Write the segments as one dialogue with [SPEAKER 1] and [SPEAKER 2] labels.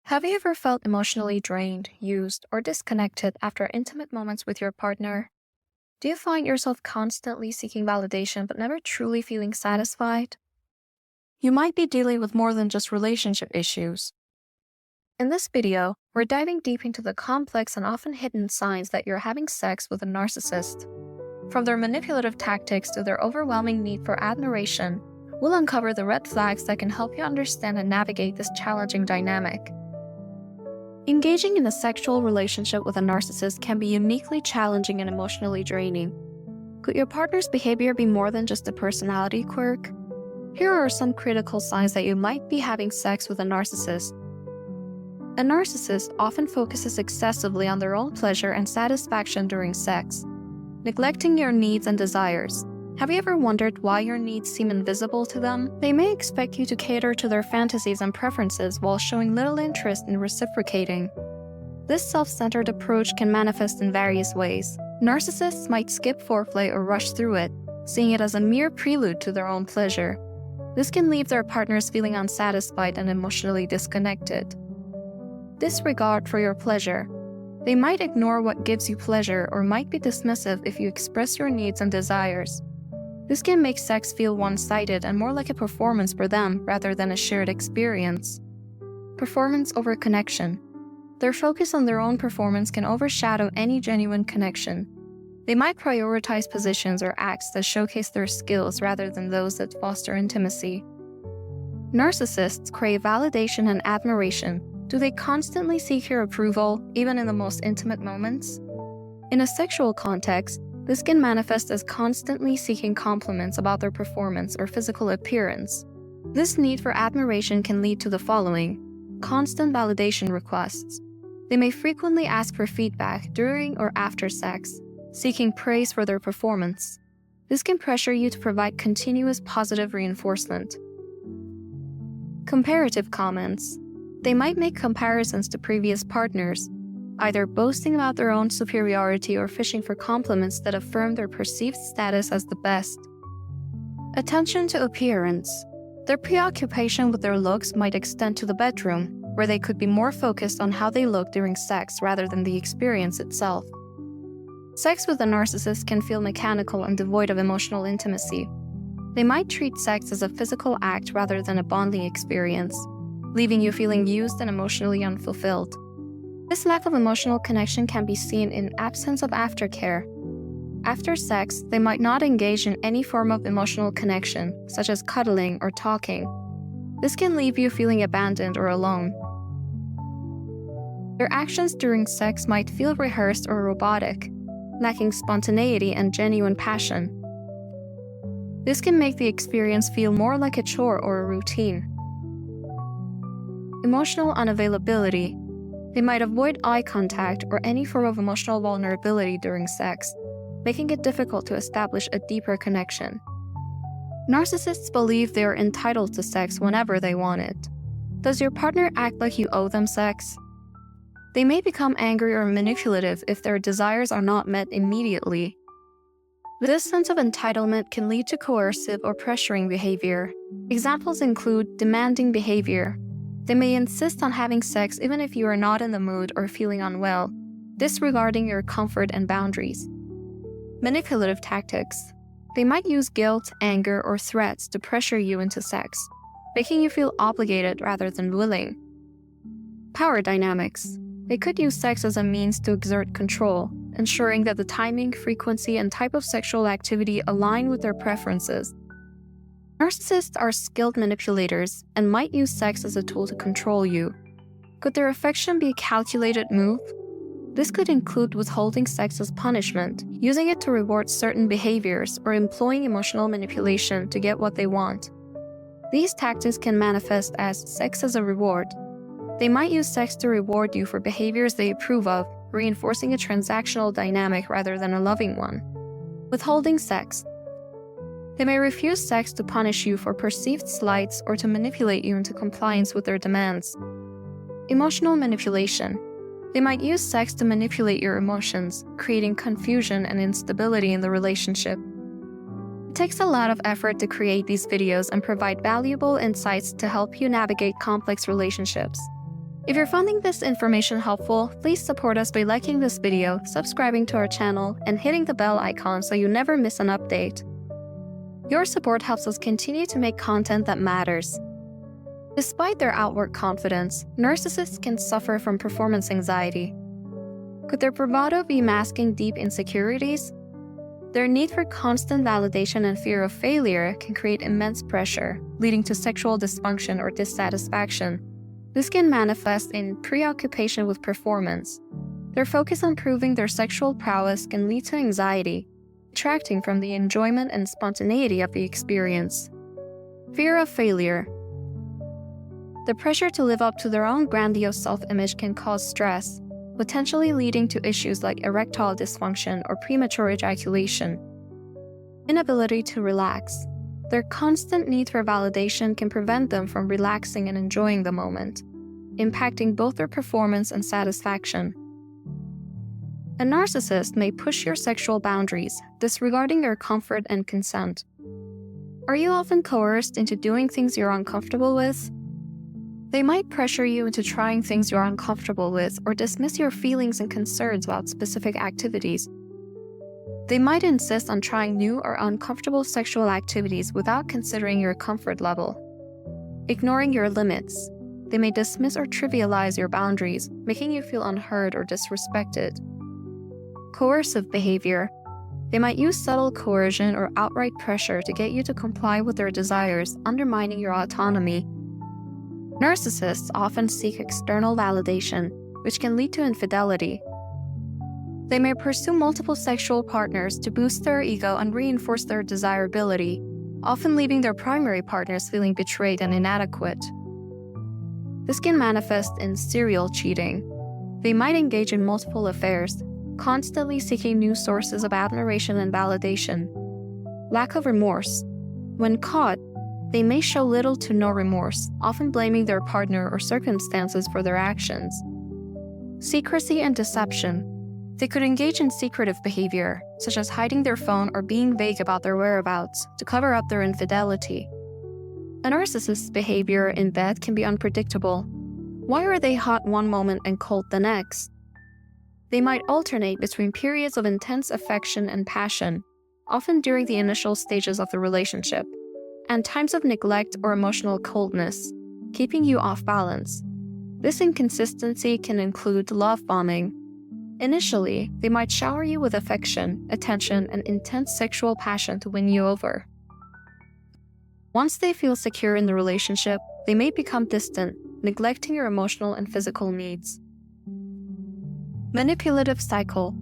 [SPEAKER 1] Have you ever felt emotionally drained, used, or disconnected after intimate moments with your partner? Do you find yourself constantly seeking validation but never truly feeling satisfied? You might be dealing with more than just relationship issues. In this video, we're diving deep into the complex and often hidden signs that you're having sex with a narcissist. From their manipulative tactics to their overwhelming need for admiration, we'll uncover the red flags that can help you understand and navigate this challenging dynamic. Engaging in a sexual relationship with a narcissist can be uniquely challenging and emotionally draining. Could your partner's behavior be more than just a personality quirk? Here are some critical signs that you might be having sex with a narcissist. A narcissist often focuses excessively on their own pleasure and satisfaction during sex, neglecting your needs and desires. Have you ever wondered why your needs seem invisible to them? They may expect you to cater to their fantasies and preferences while showing little interest in reciprocating. This self-centered approach can manifest in various ways. Narcissists might skip foreplay or rush through it, seeing it as a mere prelude to their own pleasure. This can leave their partners feeling unsatisfied and emotionally disconnected. Disregard for your pleasure. They might ignore what gives you pleasure or might be dismissive if you express your needs and desires. This can make sex feel one-sided and more like a performance for them rather than a shared experience. Performance over connection. Their focus on their own performance can overshadow any genuine connection. They might prioritize positions or acts that showcase their skills rather than those that foster intimacy. Narcissists crave validation and admiration. Do they constantly seek your approval, even in the most intimate moments? In a sexual context, this can manifest as constantly seeking compliments about their performance or physical appearance. This need for admiration can lead to the following: constant validation requests. They may frequently ask for feedback during or after sex, seeking praise for their performance. This can pressure you to provide continuous positive reinforcement. Comparative comments. They might make comparisons to previous partners, either boasting about their own superiority or fishing for compliments that affirm their perceived status as the best. Attention to appearance. Their preoccupation with their looks might extend to the bedroom, where they could be more focused on how they look during sex rather than the experience itself. Sex with a narcissist can feel mechanical and devoid of emotional intimacy. They might treat sex as a physical act rather than a bonding experience, leaving you feeling used and emotionally unfulfilled. This lack of emotional connection can be seen in absence of aftercare. After sex, they might not engage in any form of emotional connection, such as cuddling or talking. This can leave you feeling abandoned or alone. Their actions during sex might feel rehearsed or robotic, lacking spontaneity and genuine passion. This can make the experience feel more like a chore or a routine. Emotional unavailability. They might avoid eye contact or any form of emotional vulnerability during sex, making it difficult to establish a deeper connection. Narcissists believe they are entitled to sex whenever they want it. Does your partner act like you owe them sex? They may become angry or manipulative if their desires are not met immediately. This sense of entitlement can lead to coercive or pressuring behavior. Examples include demanding behavior. They may insist on having sex even if you are not in the mood or feeling unwell, disregarding your comfort and boundaries. Manipulative tactics. They might use guilt, anger, or threats to pressure you into sex, making you feel obligated rather than willing. Power dynamics. They could use sex as a means to exert control, ensuring that the timing, frequency, and type of sexual activity align with their preferences. Narcissists are skilled manipulators and might use sex as a tool to control you. Could their affection be a calculated move? This could include withholding sex as punishment, using it to reward certain behaviors, or employing emotional manipulation to get what they want. These tactics can manifest as sex as a reward. They might use sex to reward you for behaviors they approve of, reinforcing a transactional dynamic rather than a loving one. Withholding sex. They may refuse sex to punish you for perceived slights or to manipulate you into compliance with their demands. Emotional manipulation. They might use sex to manipulate your emotions, creating confusion and instability in the relationship. It takes a lot of effort to create these videos and provide valuable insights to help you navigate complex relationships. If you're finding this information helpful, please support us by liking this video, subscribing to our channel, and hitting the bell icon so you never miss an update. Your support helps us continue to make content that matters. Despite their outward confidence, narcissists can suffer from performance anxiety. Could their bravado be masking deep insecurities? Their need for constant validation and fear of failure can create immense pressure, leading to sexual dysfunction or dissatisfaction. This can manifest in preoccupation with performance. Their focus on proving their sexual prowess can lead to anxiety, detracting from the enjoyment and spontaneity of the experience. Fear of failure. The pressure to live up to their own grandiose self-image can cause stress, potentially leading to issues like erectile dysfunction or premature ejaculation. Inability to relax. Their constant need for validation can prevent them from relaxing and enjoying the moment, impacting both their performance and satisfaction. A narcissist may push your sexual boundaries, disregarding your comfort and consent. Are you often coerced into doing things you're uncomfortable with? They might pressure you into trying things you're uncomfortable with or dismiss your feelings and concerns about specific activities. They might insist on trying new or uncomfortable sexual activities without considering your comfort level. Ignoring your limits. They may dismiss or trivialize your boundaries, making you feel unheard or disrespected. Coercive behavior. They might use subtle coercion or outright pressure to get you to comply with their desires, undermining your autonomy. Narcissists often seek external validation, which can lead to infidelity. They may pursue multiple sexual partners to boost their ego and reinforce their desirability, often leaving their primary partners feeling betrayed and inadequate. This can manifest in serial cheating. They might engage in multiple affairs, constantly seeking new sources of admiration and validation. Lack of remorse. When caught, they may show little to no remorse, often blaming their partner or circumstances for their actions. Secrecy and deception. They could engage in secretive behavior, such as hiding their phone or being vague about their whereabouts to cover up their infidelity. A narcissist's behavior in bed can be unpredictable. Why are they hot one moment and cold the next? They might alternate between periods of intense affection and passion, often during the initial stages of the relationship, and times of neglect or emotional coldness, keeping you off balance. This inconsistency can include love bombing. Initially, they might shower you with affection, attention, and intense sexual passion to win you over. Once they feel secure in the relationship, they may become distant, neglecting your emotional and physical needs. Manipulative cycle.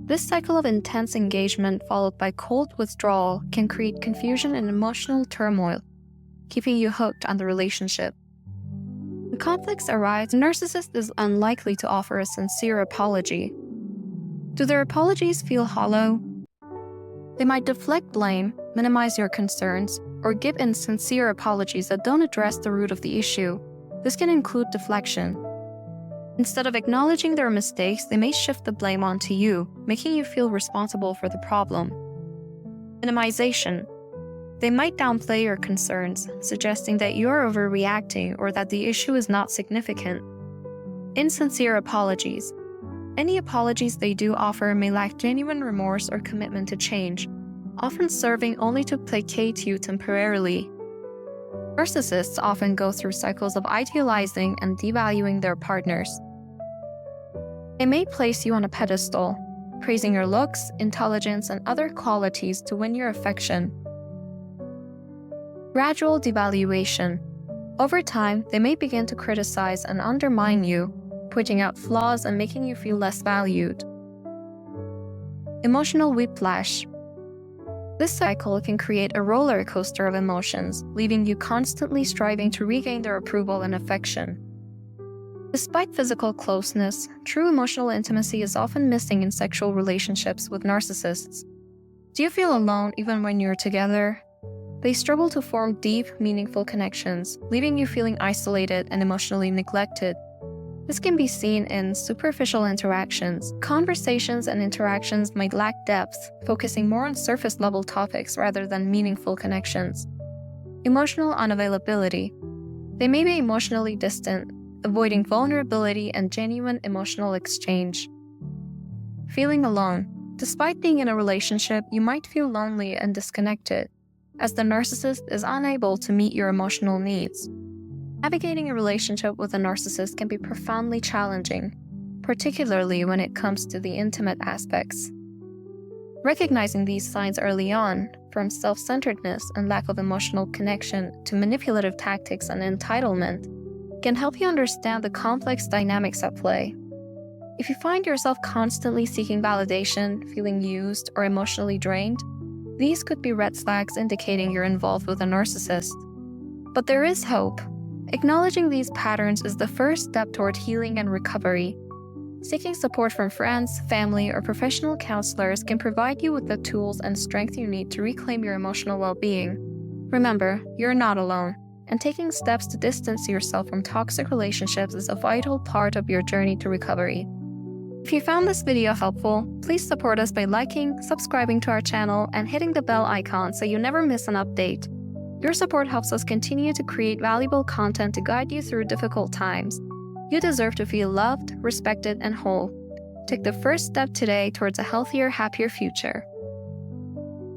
[SPEAKER 1] This cycle of intense engagement followed by cold withdrawal can create confusion and emotional turmoil, keeping you hooked on the relationship. When conflicts arise, the narcissist is unlikely to offer a sincere apology. Do their apologies feel hollow? They might deflect blame, minimize your concerns, or give insincere apologies that don't address the root of the issue. This can include deflection. Instead of acknowledging their mistakes, they may shift the blame onto you, making you feel responsible for the problem. Minimization. They might downplay your concerns, suggesting that you're overreacting or that the issue is not significant. Insincere apologies. Any apologies they do offer may lack genuine remorse or commitment to change, often serving only to placate you temporarily. Narcissists often go through cycles of idealizing and devaluing their partners. They may place you on a pedestal, praising your looks, intelligence, and other qualities to win your affection. Gradual devaluation. Over time, they may begin to criticize and undermine you, pointing out flaws and making you feel less valued. Emotional whiplash. This cycle can create a roller coaster of emotions, leaving you constantly striving to regain their approval and affection. Despite physical closeness, true emotional intimacy is often missing in sexual relationships with narcissists. Do you feel alone even when you're together? They struggle to form deep, meaningful connections, leaving you feeling isolated and emotionally neglected. This can be seen in superficial interactions. Conversations and interactions might lack depth, focusing more on surface-level topics rather than meaningful connections. Emotional unavailability. They may be emotionally distant, avoiding vulnerability and genuine emotional exchange. Feeling alone. Despite being in a relationship, you might feel lonely and disconnected, as the narcissist is unable to meet your emotional needs. Navigating a relationship with a narcissist can be profoundly challenging, particularly when it comes to the intimate aspects. Recognizing these signs early on, from self-centeredness and lack of emotional connection to manipulative tactics and entitlement, can help you understand the complex dynamics at play. If you find yourself constantly seeking validation, feeling used, or emotionally drained, these could be red flags indicating you're involved with a narcissist. But there is hope. Acknowledging these patterns is the first step toward healing and recovery. Seeking support from friends, family, or professional counselors can provide you with the tools and strength you need to reclaim your emotional well-being. Remember, you're not alone, and taking steps to distance yourself from toxic relationships is a vital part of your journey to recovery. If you found this video helpful, please support us by liking, subscribing to our channel, and hitting the bell icon so you never miss an update. Your support helps us continue to create valuable content to guide you through difficult times. You deserve to feel loved, respected, and whole. Take the first step today towards a healthier, happier future.